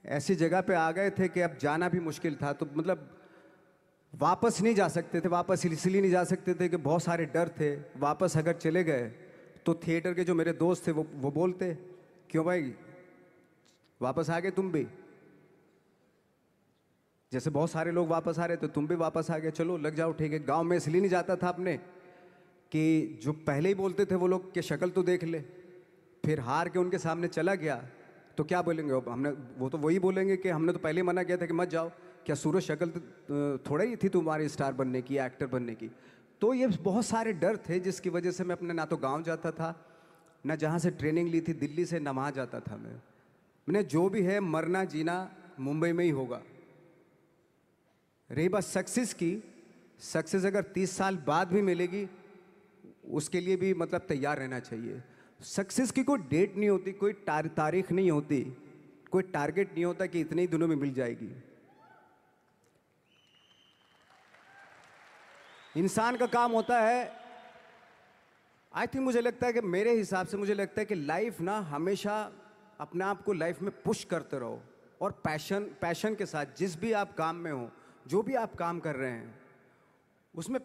ऐसी जगह पे आ गए थे कि अब जाना भी मुश्किल था। तो मतलब वापस नहीं जा सकते थे। वापस इसलिए नहीं जा सकते थे कि बहुत सारे डर थे। वापस अगर चले गए तो थिएटर के जो मेरे दोस्त थे वो बोलते, क्यों भाई वापस आ गए तुम भी? जैसे बहुत सारे लोग वापस आ रहे थे, तुम भी वापस आ गए, चलो लग जाओ, ठीक है। गांव में इसलिए नहीं जाता था अपने कि जो पहले ही बोलते थे वो लोग कि शक्ल तो देख ले, फिर हार के उनके सामने चला गया तो क्या बोलेंगे अब हमने? वो तो वही बोलेंगे कि हमने तो पहले ही मना किया था कि मत जाओ। क्या सूरज शक्ल तो थोड़ा ही थी तुम्हारी स्टार बनने की, एक्टर बनने की? तो ये बहुत सारे डर थे जिसकी वजह से मैं अपने ना तो गांव जाता था, ना जहाँ से ट्रेनिंग ली थी दिल्ली से, ना वहाँ जाता था। मैंने जो भी है मरना जीना मुंबई में ही होगा। रही बात सक्सेस की, सक्सेस अगर 30 साल बाद भी मिलेगी उसके लिए भी मतलब तैयार रहना चाहिए। सक्सेस की कोई डेट नहीं होती, कोई तारीख नहीं होती, कोई टारगेट नहीं होता कि इतने ही दिनों में मिल जाएगी। इंसान का काम होता है, आई थिंक, मुझे लगता है कि मेरे हिसाब से मुझे लगता है कि लाइफ ना हमेशा अपने आप को लाइफ में पुश करते रहो, और पैशन के साथ जिस भी आप काम में हो, जो भी आप काम कर रहे हैं उसमें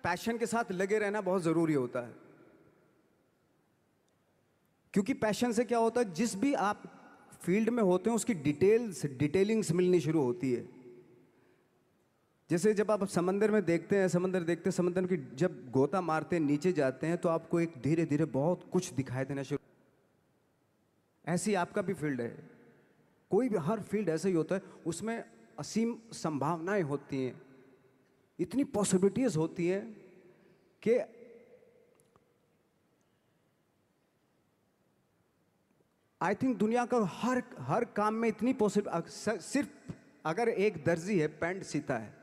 पैशन के साथ लगे रहना बहुत ज़रूरी होता है। क्योंकि पैशन से क्या होता है, जिस भी आप फील्ड में होते हैं उसकी डिटेलिंग्स मिलनी शुरू होती है। जैसे जब आप समंदर में देखते हैं, समंदर की जब गोता मारते हैं, नीचे जाते हैं, तो आपको एक धीरे धीरे बहुत कुछ दिखाई देना शुरू। ऐसी आपका भी फील्ड है, कोई भी हर फील्ड ऐसा ही होता है, उसमें असीम संभावनाएं होती हैं, इतनी पॉसिबिलिटीज होती हैं कि आई थिंक दुनिया का हर काम में इतनी सिर्फ अगर एक दर्जी है पैंट सीता है,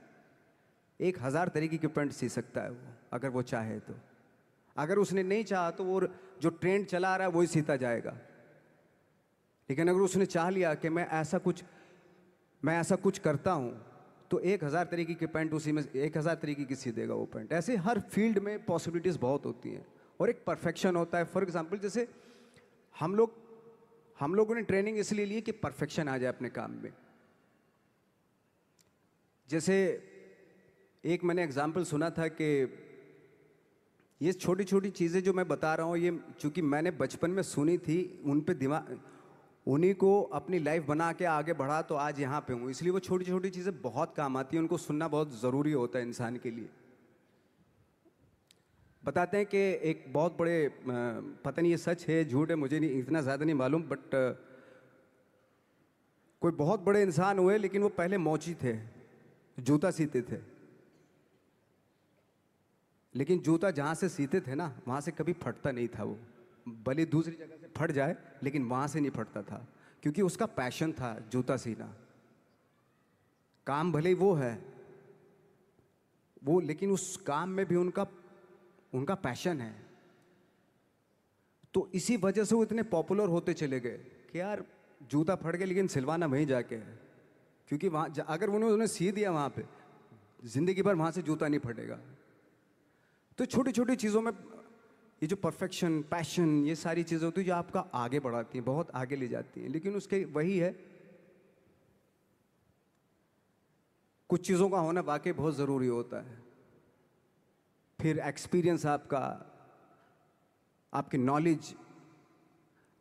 1000 तरीके की पैंट सी सकता है वो, अगर वो चाहे तो। अगर उसने नहीं चाहा तो वो जो ट्रेंड चला रहा है वही सीता जाएगा। लेकिन अगर उसने चाह लिया कि मैं ऐसा कुछ करता हूँ, तो 1000 तरीके की पैंट उसी में 1000 तरीके की सी देगा वो पैंट। ऐसे हर फील्ड में पॉसिबिलिटीज़ बहुत होती हैं और एक परफेक्शन होता है। फॉर एग्जांपल जैसे हम लोगों ने ट्रेनिंग इसलिए ली कि परफेक्शन आ जाए अपने काम में। जैसे एक मैंने एग्जांपल सुना था कि ये छोटी छोटी चीज़ें जो मैं बता रहा हूँ, ये चूँकि मैंने बचपन में सुनी थी, उन पे दिमाग, उन्हीं को अपनी लाइफ बना के आगे बढ़ा तो आज यहाँ पे हूँ। इसलिए वो छोटी छोटी चीज़ें बहुत काम आती हैं, उनको सुनना बहुत ज़रूरी होता है इंसान के लिए। बताते हैं कि एक बहुत बड़े, पता नहीं ये सच है झूठ है, मुझे नहीं इतना ज़्यादा नहीं मालूम, बट कोई बहुत बड़े इंसान हुए, लेकिन वो पहले मोची थे, जूता सीते थे। लेकिन जूता जहाँ से सीते थे ना, वहाँ से कभी फटता नहीं था वो, भले दूसरी जगह से फट जाए लेकिन वहाँ से नहीं फटता था, क्योंकि उसका पैशन था जूता सीना। काम भले ही वो है वो, लेकिन उस काम में भी उनका पैशन है। तो इसी वजह से वो इतने पॉपुलर होते चले गए कि यार जूता फट गया लेकिन सिलवाना वहीं जाके है, क्योंकि वहाँ अगर उन्होंने सी दिया वहाँ पे, जिंदगी भर वहाँ से जूता नहीं फटेगा। तो छोटी छोटी चीज़ों में ये जो परफेक्शन, पैशन, ये सारी चीज़ें होती हैं जो आपका आगे बढ़ाती हैं, बहुत आगे ले जाती हैं। लेकिन उसके वही है, कुछ चीज़ों का होना वाकई बहुत ज़रूरी होता है। फिर एक्सपीरियंस आपकी नॉलेज।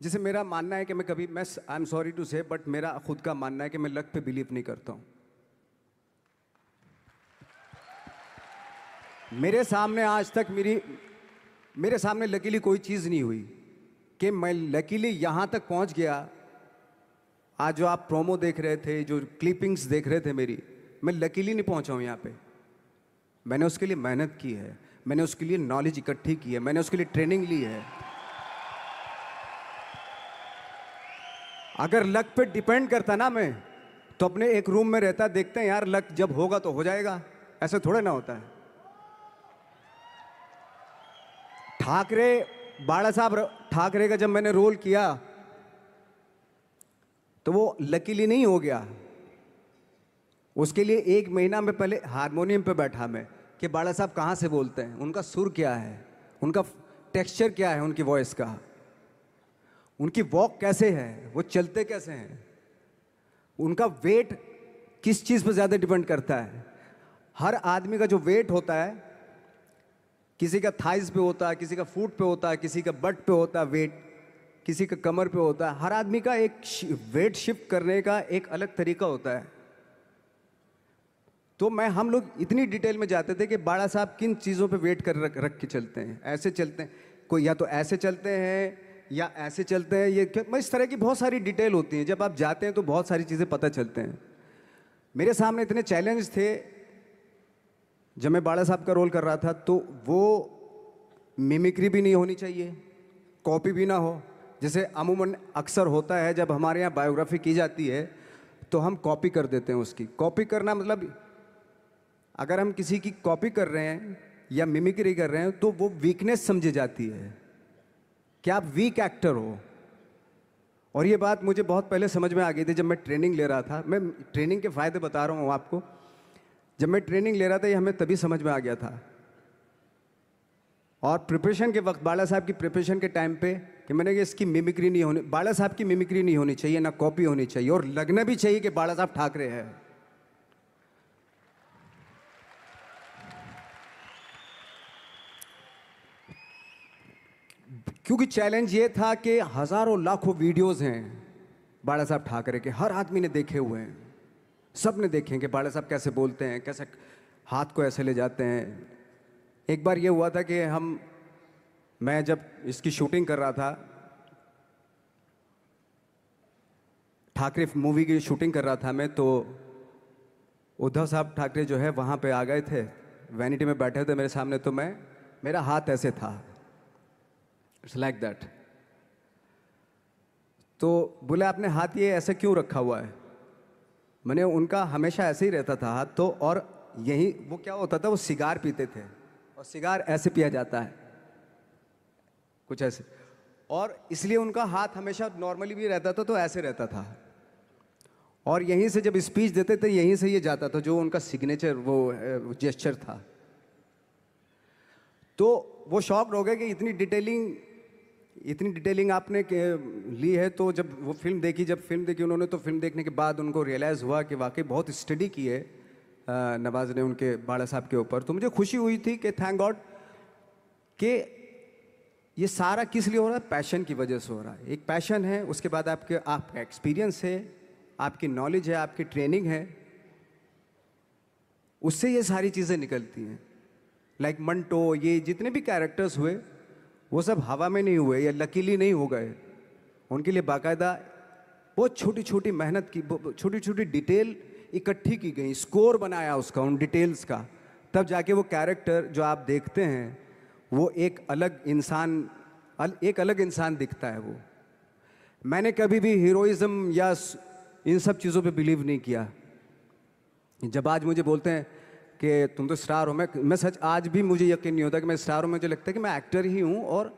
जैसे मेरा मानना है कि आई एम सॉरी टू से, बट मेरा खुद का मानना है कि मैं लक पे बिलीव नहीं करता हूँ। मेरे सामने आज तक मेरे सामने लकीली कोई चीज़ नहीं हुई कि मैं लकीली यहाँ तक पहुँच गया। आज जो आप प्रोमो देख रहे थे, जो क्लिपिंग्स देख रहे थे मेरी, मैं लकीली नहीं पहुँचा हूँ यहाँ पे। मैंने उसके लिए मेहनत की है, मैंने उसके लिए नॉलेज इकट्ठी की है, मैंने उसके लिए ट्रेनिंग ली है। अगर लक पे डिपेंड करता ना मैं, तो अपने एक रूम में रहता, देखते हैं यार लक जब होगा तो हो जाएगा, ऐसे थोड़े ना होता है। बाला साहब ठाकरे का जब मैंने रोल किया तो वो लकीली नहीं हो गया। उसके लिए 1 महीना में पहले हारमोनियम पे बैठा मैं कि बाला साहब कहाँ से बोलते हैं, उनका सुर क्या है, उनका टेक्सचर क्या है, उनकी वॉइस का, उनकी वॉक कैसे है, वो चलते कैसे हैं। उनका वेट किस चीज़ पर ज़्यादा डिपेंड करता है? हर आदमी का जो वेट होता है, किसी का थाइस पे होता है, किसी का फुट पे होता है, किसी का बट पे होता है वेट, किसी का कमर पे होता है। हर आदमी का एक वेट शिफ्ट करने का एक अलग तरीका होता है। तो हम लोग इतनी डिटेल में जाते थे कि बाड़ा साहब किन चीज़ों पे वेट कर रख के चलते हैं, ऐसे चलते हैं, कोई या तो ऐसे चलते हैं या ऐसे चलते हैं, ये क्या, इस तरह की बहुत सारी डिटेल होती हैं। जब आप जाते हैं तो बहुत सारी चीज़ें पता चलते हैं। मेरे सामने इतने चैलेंज थे जब मैं बाड़ा साहब का रोल कर रहा था, तो वो मिमिक्री भी नहीं होनी चाहिए, कॉपी भी ना हो। जैसे अमूमन अक्सर होता है जब हमारे यहाँ बायोग्राफी की जाती है तो हम कॉपी कर देते हैं उसकी। कॉपी करना मतलब अगर हम किसी की कॉपी कर रहे हैं या मिमिक्री कर रहे हैं तो वो वीकनेस समझी जाती है कि आप वीक एक्टर हो। और ये बात मुझे बहुत पहले समझ में आ गई थी जब मैं ट्रेनिंग ले रहा था। मैं ट्रेनिंग के फ़ायदे बता रहा हूँ आपको। जब मैं ट्रेनिंग ले रहा था ये हमें तभी समझ में आ गया था। और प्रिपरेशन के वक्त, बाला साहब की प्रिपरेशन के टाइम पे, कि मैंने कहा इसकी मिमिक्री नहीं होनी, बाला साहब की मिमिक्री नहीं होनी चाहिए, ना कॉपी होनी चाहिए, और लगना भी चाहिए कि बाला साहब ठाकरे हैं। क्योंकि चैलेंज ये था कि हजारों लाखों वीडियोस हैं बाला साहब ठाकरे के, हर आदमी ने देखे हुए हैं, सब ने देखे कि बाला साहब कैसे बोलते हैं, कैसे हाथ को ऐसे ले जाते हैं। एक बार ये हुआ था कि मैं जब इसकी शूटिंग कर रहा था, ठाकरे मूवी की शूटिंग कर रहा था मैं, तो उद्धव साहब ठाकरे जो है वहाँ पे आ गए थे, वैनिटी में बैठे थे मेरे सामने। तो मेरा हाथ ऐसे था, इट्स लाइक दैट। तो बोले आपने हाथ ये ऐसे क्यों रखा हुआ है? मैंने, उनका हमेशा ऐसे ही रहता था हाथ। तो और यही वो क्या होता था, वो सिगार पीते थे, और सिगार ऐसे पिया जाता है कुछ ऐसे, और इसलिए उनका हाथ हमेशा नॉर्मली भी रहता था तो ऐसे रहता था। और यहीं से जब स्पीच देते थे यहीं से ये जाता था, जो उनका सिग्नेचर वो जेस्चर था। तो वो शॉक्ड हो गए कि इतनी डिटेलिंग आपने ली है। तो जब फिल्म देखी उन्होंने, तो फिल्म देखने के बाद उनको रियलाइज़ हुआ कि वाकई बहुत स्टडी की है नवाज ने उनके बाड़ा साहब के ऊपर। तो मुझे खुशी हुई थी कि थैंक गॉड कि ये सारा किस लिए हो रहा है, पैशन की वजह से हो रहा है। एक पैशन है, उसके बाद आपका एक्सपीरियंस है, आपकी नॉलेज है, आपकी ट्रेनिंग है, उससे ये सारी चीज़ें निकलती हैं। लाइक मंटो, ये जितने भी कैरेक्टर्स हुए वो सब हवा में नहीं हुए या लकीली नहीं हो गए। उनके लिए बाकायदा बहुत छोटी छोटी मेहनत की, छोटी छोटी डिटेल इकट्ठी की गई, स्कोर बनाया उसका, उन डिटेल्स का, तब जाके वो कैरेक्टर जो आप देखते हैं वो एक अलग इंसान दिखता है। वो मैंने कभी भी हीरोइज्म या इन सब चीज़ों पे बिलीव नहीं किया। जब आज मुझे बोलते हैं कि तुम तो स्टार हो, मैं सच आज भी मुझे यकीन नहीं होता कि मैं स्टार हूँ। मुझे लगता है कि मैं एक्टर ही हूँ, और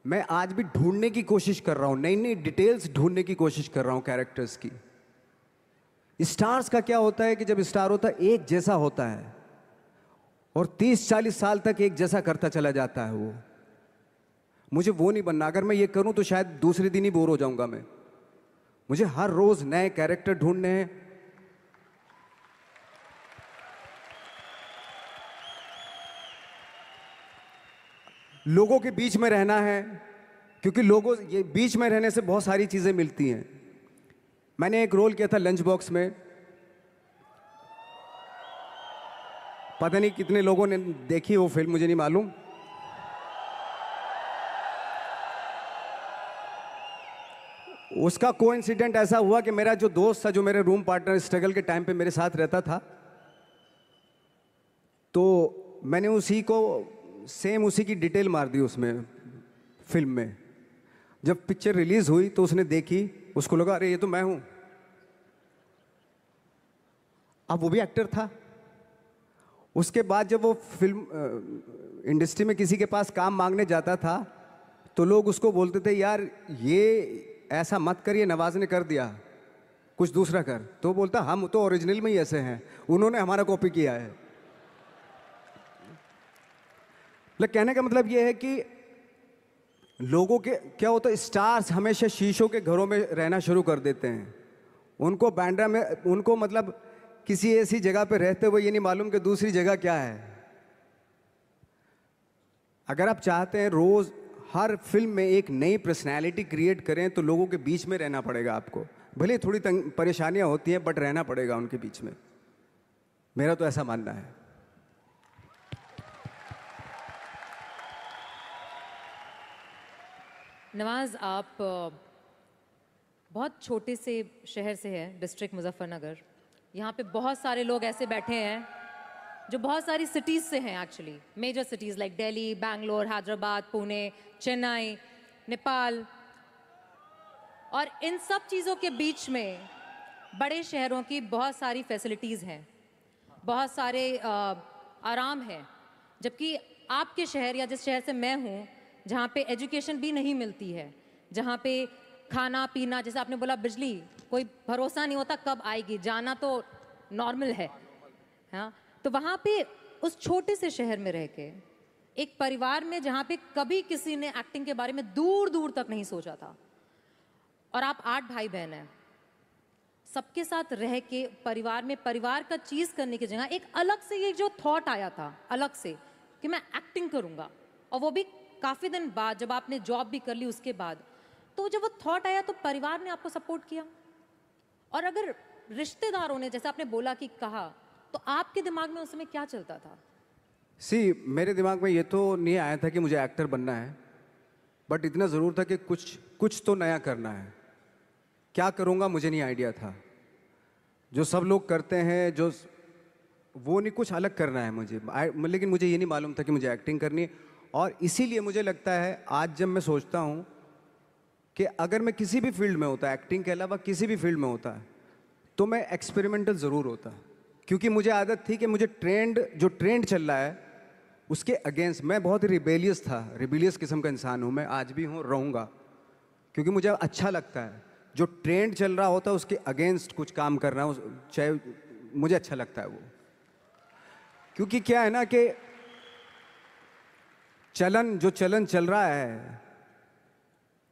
मैं आज भी ढूंढने की कोशिश कर रहा हूँ, नई नई डिटेल्स ढूंढने की कोशिश कर रहा हूँ कैरेक्टर्स की। स्टार्स का क्या होता है कि जब स्टार होता है एक जैसा होता है, और 30-40 साल तक एक जैसा करता चला जाता है वो। मुझे वो नहीं बनना। अगर मैं ये करूँ तो शायद दूसरे दिन ही बोर हो जाऊंगा मैं। मुझे हर रोज नए कैरेक्टर ढूंढने हैं। लोगों के बीच में रहना है, क्योंकि ये बीच में रहने से बहुत सारी चीजें मिलती हैं। मैंने एक रोल किया था लंच बॉक्स में, पता नहीं कितने लोगों ने देखी वो फिल्म, मुझे नहीं मालूम। उसका कोइंसिडेंट ऐसा हुआ कि मेरा जो दोस्त था, जो मेरे रूम पार्टनर स्ट्रगल के टाइम पे मेरे साथ रहता था, तो मैंने उसी की डिटेल मार दी उसमें फिल्म में। जब पिक्चर रिलीज हुई तो उसने देखी, उसको लगा अरे ये तो मैं हूं। अब वो भी एक्टर था। उसके बाद जब वो फिल्म इंडस्ट्री में किसी के पास काम मांगने जाता था तो लोग उसको बोलते थे यार ये ऐसा मत कर, ये नवाज ने कर दिया, कुछ दूसरा कर। तो बोलता हम तो ओरिजिनल में ही ऐसे हैं, उन्होंने हमारा कॉपी किया है। मतलब कहने का मतलब ये है कि लोगों के क्या होता है, स्टार्स हमेशा शीशों के घरों में रहना शुरू कर देते हैं, उनको बांद्रा में, उनको मतलब किसी ऐसी जगह पे रहते हुए ये नहीं मालूम कि दूसरी जगह क्या है। अगर आप चाहते हैं रोज हर फिल्म में एक नई पर्सनैलिटी क्रिएट करें तो लोगों के बीच में रहना पड़ेगा आपको। भले थोड़ी परेशानियां होती हैं बट रहना पड़ेगा उनके बीच में। मेरा तो ऐसा मानना है। नवाज, आप बहुत छोटे से शहर से हैं, डिस्ट्रिक्ट मुजफ्फरनगर। यहाँ पे बहुत सारे लोग ऐसे बैठे हैं जो बहुत सारी सिटीज़ से हैं, actually major cities like Delhi, Bangalore, Hyderabad, Pune, Chennai, Nepal. और इन सब चीज़ों के बीच में बड़े शहरों की बहुत सारी फैसिलिटीज़ हैं, बहुत सारे आराम हैं। जबकि आपके शहर या जिस शहर से मैं हूँ, जहाँ पे एजुकेशन भी नहीं मिलती है, जहाँ पे खाना पीना, जैसे आपने बोला बिजली, कोई भरोसा नहीं होता कब आएगी, जाना तो नॉर्मल है। हाँ, तो वहाँ पे उस छोटे से शहर में रह के एक परिवार में जहाँ पे कभी किसी ने एक्टिंग के बारे में दूर दूर तक नहीं सोचा था, और आप 8 भाई बहन हैं, सबके साथ रह के परिवार में परिवार का चीज़ करने की जगह एक अलग से ये जो थॉट आया था अलग से कि मैं एक्टिंग करूँगा, और वो भी काफ़ी दिन बाद जब आपने जॉब भी कर ली उसके बाद, तो जब वो थॉट आया तो परिवार ने आपको सपोर्ट किया। और अगर रिश्तेदारों ने, जैसे आपने बोला कि कहा, तो आपके दिमाग में उस समय क्या चलता था? मेरे दिमाग में ये तो नहीं आया था कि मुझे एक्टर बनना है, बट इतना ज़रूर था कि कुछ तो नया करना है। क्या करूँगा मुझे नहीं आइडिया था। जो सब लोग करते हैं जो वो नहीं, कुछ अलग करना है मुझे। लेकिन मुझे ये नहीं मालूम था कि मुझे एक्टिंग करनी है। और इसीलिए मुझे लगता है आज जब मैं सोचता हूँ कि अगर मैं किसी भी फील्ड में होता, एक्टिंग के अलावा किसी भी फील्ड में होता, तो मैं एक्सपेरिमेंटल ज़रूर होता। क्योंकि मुझे आदत थी कि मुझे जो ट्रेंड चल रहा है उसके अगेंस्ट, मैं बहुत ही रिबेलियस था, रिबेलियस किस्म का इंसान हूँ मैं, आज भी हूँ, रहूँगा। क्योंकि मुझे अच्छा लगता है जो ट्रेंड चल रहा होता है उसके अगेंस्ट कुछ काम करना, चाहे मुझे अच्छा लगता है वो। क्योंकि क्या है ना कि जो चलन चल रहा है,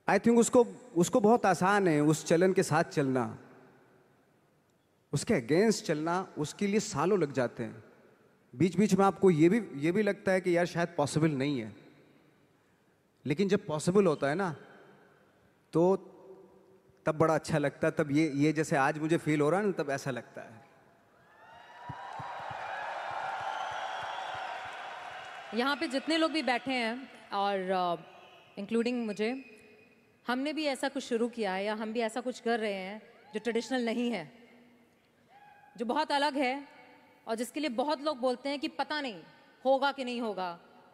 आई थिंक उसको बहुत आसान है उस चलन के साथ चलना। उसके अगेंस्ट चलना, उसके लिए सालों लग जाते हैं। बीच बीच में आपको ये भी लगता है कि यार शायद पॉसिबल नहीं है, लेकिन जब पॉसिबल होता है ना तो तब बड़ा अच्छा लगता है। तब ये जैसे आज मुझे फील हो रहा है ना, तब ऐसा लगता है। यहाँ पे जितने लोग भी बैठे हैं और इंक्लूडिंग मुझे, हमने भी ऐसा कुछ शुरू किया है या हम भी ऐसा कुछ कर रहे हैं जो ट्रेडिशनल नहीं है, जो बहुत अलग है, और जिसके लिए बहुत लोग बोलते हैं कि पता नहीं होगा कि नहीं होगा,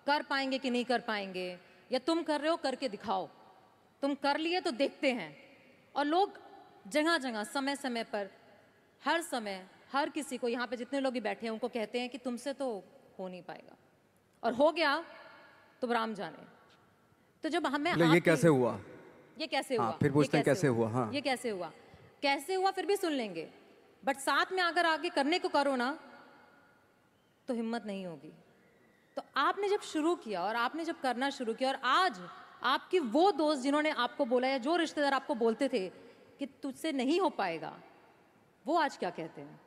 कर पाएंगे कि नहीं कर पाएंगे, या तुम कर रहे हो करके दिखाओ, तुम कर लिए तो देखते हैं। और लोग जगह जगह समय समय पर हर समय हर किसी को, यहाँ पे जितने लोग भी बैठे हैं उनको कहते हैं कि तुमसे तो हो नहीं पाएगा, और हो गया तो राम जाने। तो जब हमें ये कैसे हुआ, ये कैसे हुआ, फिर पूछते हैं कैसे हुआ, हाँ ये कैसे हुआ, कैसे हुआ फिर भी सुन लेंगे, बट साथ में अगर आगे करने को करो ना तो हिम्मत नहीं होगी। तो आपने जब शुरू किया और आपने जब करना शुरू किया, और आज आपकी वो दोस्त जिन्होंने आपको बोला या जो रिश्तेदार आपको बोलते थे कि तुझसे नहीं हो पाएगा, वो आज क्या कहते हैं?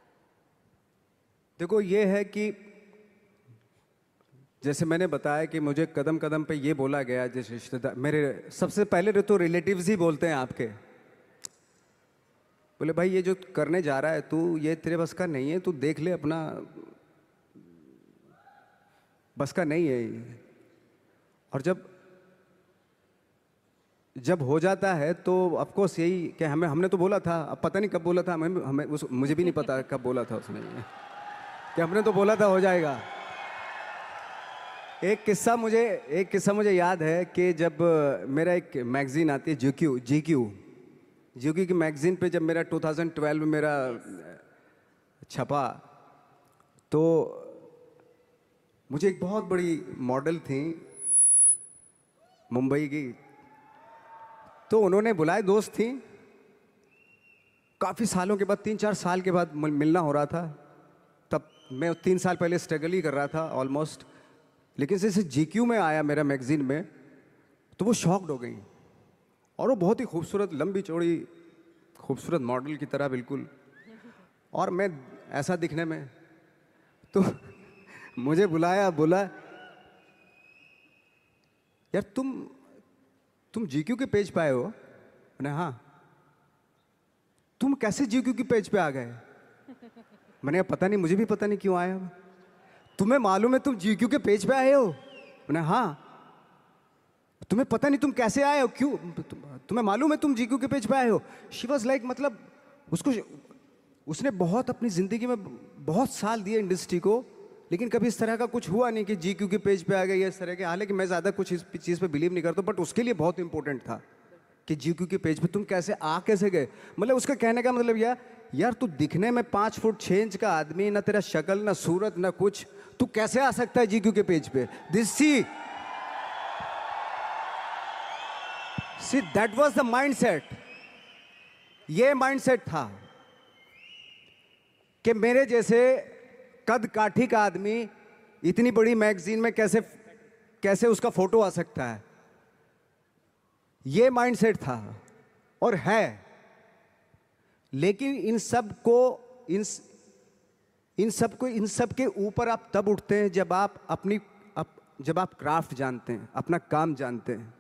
देखो ये है कि जैसे मैंने बताया कि मुझे कदम कदम पे ये बोला गया, जैसे रिश्तेदार मेरे सबसे पहले तो रिलेटिव्स ही बोलते हैं आपके, बोले भाई ये जो करने जा रहा है तू, ये तेरे बस का नहीं है, तू देख ले, अपना बस का नहीं है ये। और जब हो जाता है तो ऑफ कोर्स यही कि हमने तो बोला था, अब पता नहीं कब बोला था, मुझे भी नहीं पता कब बोला था उसने कि हमने तो बोला था हो जाएगा। एक किस्सा मुझे याद है कि जब मेरा एक मैगजीन आती है जीक्यू की मैगजीन पे जब मेरा 2012 में मेरा छपा, तो मुझे एक बहुत बड़ी मॉडल थी मुंबई की, तो उन्होंने बुलाए, दोस्त थी, काफ़ी सालों के बाद, 3-4 साल के बाद मिलना हो रहा था। तब मैं 3 साल पहले स्ट्रगल ही कर रहा था ऑलमोस्ट, लेकिन जैसे जीक्यू में आया मेरा मैगजीन में, तो वो शॉक्ड हो गई। और वो बहुत ही खूबसूरत लंबी चौड़ी खूबसूरत मॉडल की तरह बिल्कुल, और मैं ऐसा दिखने में, तो मुझे बुलाया, बोला यार तुम जीक्यू के पेज पे आए हो? मैंने हाँ। तुम कैसे जीक्यू के पेज पे आ गए? मैंने कहा पता नहीं, मुझे भी पता नहीं क्यों आया। तुम्हें मालूम है तुम जीक्यू के पेज पे आए हो? मैंने हाँ। तुम्हें पता नहीं तुम कैसे आए हो, क्यों? तुम्हें मालूम है तुम जीक्यू के पेज पे आए हो? शी वॉज लाइक, मतलब उसने बहुत अपनी जिंदगी में बहुत साल दिए इंडस्ट्री को, लेकिन कभी इस तरह का कुछ हुआ नहीं कि जीक्यू के पेज पे आ गए या इस तरह के। हालांकि मैं ज़्यादा कुछ इस चीज़ पे बिलीव नहीं करता, बट उसके लिए बहुत इंपॉर्टेंट था कि जीक्यू के पेज पे तुम कैसे गए। मतलब उसका कहने का मतलब यार तू दिखने में 5 फुट 6 इंच का आदमी, ना तेरा शक्ल ना सूरत ना कुछ, तू कैसे आ सकता है जीक्यू के पेज पे? See that was the mindset. ये माइंडसेट था कि मेरे जैसे कद काठी का आदमी इतनी बड़ी मैगजीन में कैसे उसका फोटो आ सकता है। ये माइंडसेट था और है। लेकिन इन सब के ऊपर आप तब उठते हैं जब आप क्राफ्ट जानते हैं, अपना काम जानते हैं।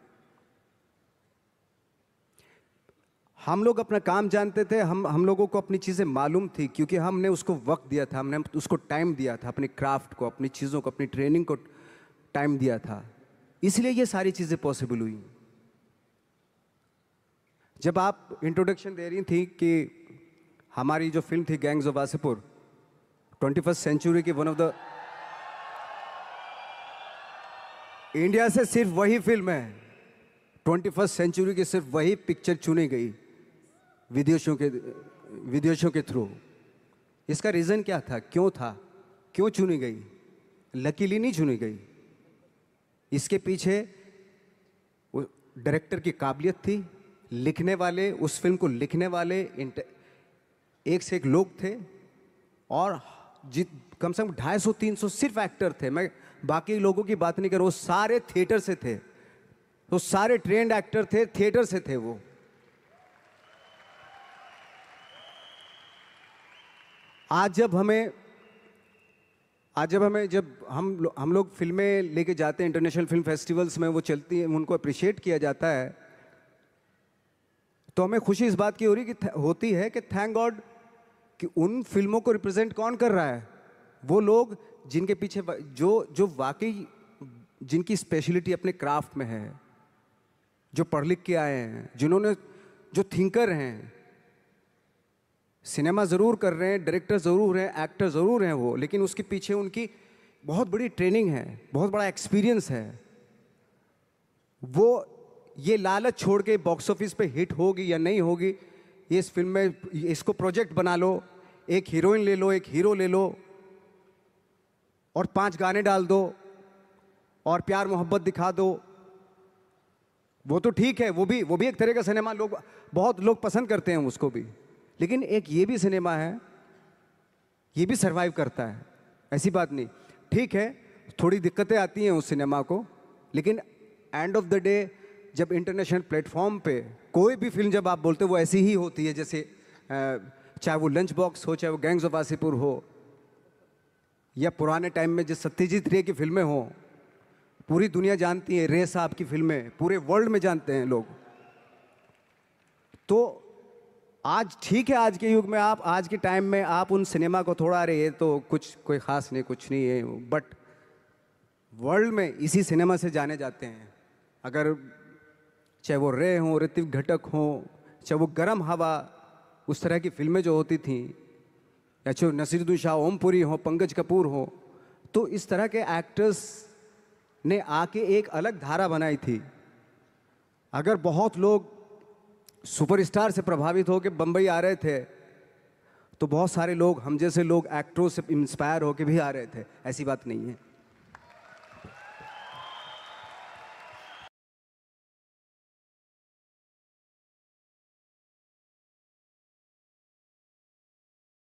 हम लोग अपना काम जानते थे, हम लोगों को अपनी चीज़ें मालूम थी, क्योंकि हमने उसको वक्त दिया था, हमने उसको टाइम दिया था, अपनी क्राफ्ट को, अपनी चीज़ों को, अपनी ट्रेनिंग को टाइम दिया था। इसलिए ये सारी चीज़ें पॉसिबल हुई। जब आप इंट्रोडक्शन दे रही थी कि हमारी जो फिल्म थी gangs of Wasseypur, 21st century की वन ऑफ द, इंडिया से सिर्फ वही फिल्म है, 21st सेंचुरी की सिर्फ वही पिक्चर चुनी गई विदेशों के थ्रू। इसका रीज़न क्या था, क्यों चुनी गई? लकीली नहीं चुनी गई। इसके पीछे डायरेक्टर की काबिलियत थी, लिखने वाले, उस फिल्म को लिखने वाले एक से एक लोग थे, और कम से कम 250-300 सिर्फ एक्टर थे। मैं बाकी लोगों की बात नहीं कर रहा, वो सारे थिएटर से थे, तो सारे ट्रेंड एक्टर थे, थिएटर से थे वो। आज जब हम लोग फिल्में लेके जाते हैं इंटरनेशनल फिल्म फेस्टिवल्स में, वो चलती हैं, उनको अप्रिशिएट किया जाता है, तो हमें खुशी इस बात की होती है कि थैंक गॉड कि उन फिल्मों को रिप्रेजेंट कौन कर रहा है? वो लोग जिनके पीछे जो वाकई जिनकी स्पेशलिटी अपने क्राफ्ट में है, जो पढ़ लिख के आए हैं, जो थिंकर हैं। सिनेमा ज़रूर कर रहे हैं, डायरेक्टर ज़रूर हैं, एक्टर ज़रूर हैं वो, लेकिन उसके पीछे उनकी बहुत बड़ी ट्रेनिंग है, बहुत बड़ा एक्सपीरियंस है। वो ये लालच छोड़ के बॉक्स ऑफिस पे हिट होगी या नहीं होगी, ये इस फिल्म में इसको प्रोजेक्ट बना लो, एक हीरोइन ले लो, एक हीरो ले लो, और 5 गाने डाल दो, और प्यार मोहब्बत दिखा दो। वो तो ठीक है, वो भी एक तरह का सिनेमा, बहुत लोग पसंद करते हैं उसको भी। लेकिन एक ये भी सिनेमा है, ये भी सरवाइव करता है, ऐसी बात नहीं। ठीक है, थोड़ी दिक्कतें आती हैं उस सिनेमा को, लेकिन एंड ऑफ द डे जब इंटरनेशनल प्लेटफॉर्म पे कोई भी फिल्म जब आप बोलते हो, वो ऐसी ही होती है, जैसे चाहे वो लंच बॉक्स हो, चाहे वो गैंग्स ऑफ वासेपुर हो, या पुराने टाइम में जो सत्यजीत रे की फिल्में हो, पूरी दुनिया जानती है। रे साहब की फिल्में पूरे वर्ल्ड में जानते हैं लोग। तो आज ठीक है, आज के युग में आज के टाइम में आप उन सिनेमा को थोड़ा, अरे ये तो कोई ख़ास नहीं, कुछ नहीं है, बट वर्ल्ड में इसी सिनेमा से जाने जाते हैं। अगर चाहे वो रे हो, ऋतिक घटक हो, चाहे वो गरम हवा, उस तरह की फिल्में जो होती थी, या चाहे नसीरुद्दीन शाह ओमपुरी हो, पंकज कपूर हो, तो इस तरह के एक्टर्स ने आके एक अलग धारा बनाई थी। अगर बहुत लोग सुपरस्टार से प्रभावित होकर बम्बई आ रहे थे, तो बहुत सारे लोग, हम जैसे लोग, एक्टरों से इंस्पायर होकर भी आ रहे थे, ऐसी बात नहीं है।